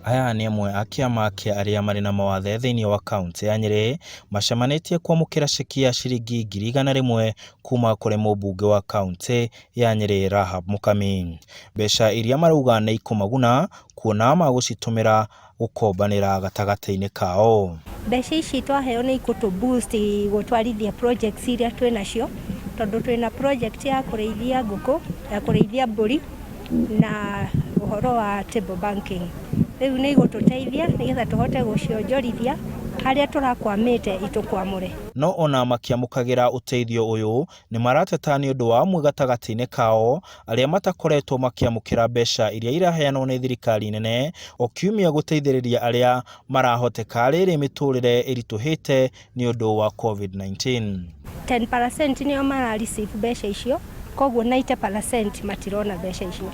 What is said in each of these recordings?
Aya nĩ amwe a kĩama kĩa arĩa marĩ na mawathe thĩinĩ wa kaunti ya Nyeri macemanĩtie kwamũkĩra ceki ya ciringi 100,000 kuma kũrĩ mũmbunge wa kaunti ya Nyeri Rahab Mũkami. Mbeca iria marauga nĩ ikũmaguna kuona magũcitũmĩra gũkombanĩra gatagatĩ-inĩ kao. Mbeca ici twaheo nĩ ikũtũ boost gũtwarithia projects iria twĩ nacio, tondũ twĩna project ya kũrĩithia ngũkũ, ya kũrĩithia mbũri na ũhoro wa table banking. Rĩu nĩ igũtũteithia nĩgetha tũhote gũcionjorithia harĩa tũrakwamĩte itũkwamũre. No ona makiamũkagĩra ũteithio ũyũ nĩ marateta nĩ ũndũ wa amwe gatagatĩ-inĩ kao arĩa matakoretwo makiamũkĩra mbeca iria iraheanwo nĩ thirikari nene o kiumia gũteithĩrĩria arĩa marahoteka rĩrĩ mĩtũrĩre ĩritũhĩte nĩ ũndũ wa COVID-19. 10% nĩo mara receive mbeca icio, koguo 90% matirona mbeca icio.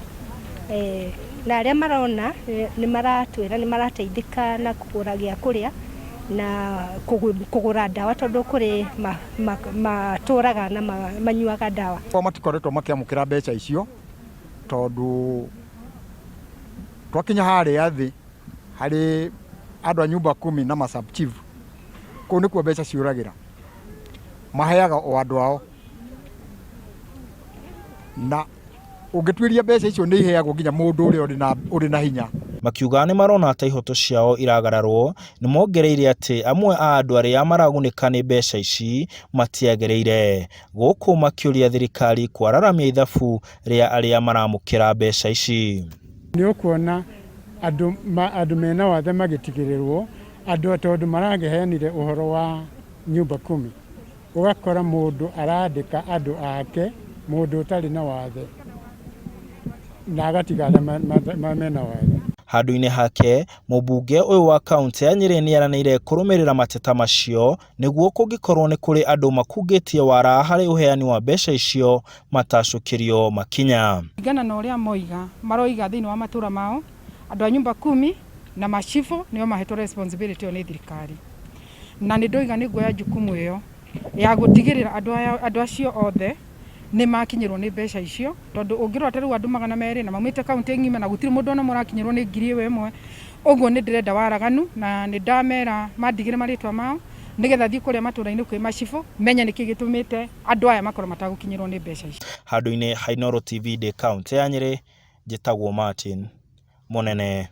Na arĩa marona nĩ maratwĩra nĩ marateithĩka na kũgũra gĩa kũrĩa na kũgũra ndawa, tondũ kũrĩ matũraga na manyuaga ndawa. Matikoretwo makiamũkĩra mbeca icio tondũ twakinya harĩa thĩ harĩ andũ a nyumba 10 na ma sub chief, kũu nĩkuo mbeca ciũragĩra, maheaga o andũ ao na ũngĩtuĩria mbeca icio nĩ iheagwo nginya mũndũ ũrĩa ũrĩ na hinya. Makiuga nĩ marona ta ihoto ciao iragararwo, nĩ mongereire atĩ amwe a andũ arĩa maragunĩka nĩ mbeca ici matiagĩrĩire, gũkũ makĩũria thirikari kwararamia ithabu rĩa arĩa maramũkĩra mbeca ici. Nĩ ũkuona andũ mena wathe magĩtigĩrĩrwo, andũ tondũ maraheanire ũhoro wa nyumba 10, ũgakora mũndũ arandĩka andũ ake, mũndũ ũtarĩ na wathe na agatiga arĩa mena wathe. Handũ-inĩ hake, mũmbunge ũyũ wa kaunti ya Nyeri nĩ aranĩire kũrũmĩrĩra mateta macio nĩguo kũngĩkorwo nĩ kũrĩ andũ makungĩtie wara harĩ ũheani wa mbeca icio matacũkĩrio makinya. Kũringana na ũrĩa maroiga thĩinĩ wa matũra mao, andũ a nyumba 10 na macibũ nĩo mahetwo responsibility nĩ thirikari. Na nĩ ndoiga nĩ nguoya jukumu ĩyo ya gũtigĩrĩra andũ acio othe nĩ makinyĩrwo nĩ mbeca icio, tondũ ũngĩrora ta rĩu andũ 200 na maumĩte kaunti ng'ima na gũtirĩ mũndũ ona mũrakinyĩrwo nĩ 1,000, ũguo nĩ ndĩrenda waraganu na nĩ ndamera mandigĩre marĩtwa mao nĩgetha thiĩ kũrĩa matũra-inĩ kwĩ macibũ menye nĩkĩ gĩtũmĩte andũ aya makorwo matagũkinyĩrwo nĩ mbeca icio. Handũ-inĩ ha Inooro TV kaunti ya Nyeri, njĩtagwo Martin Mũnene.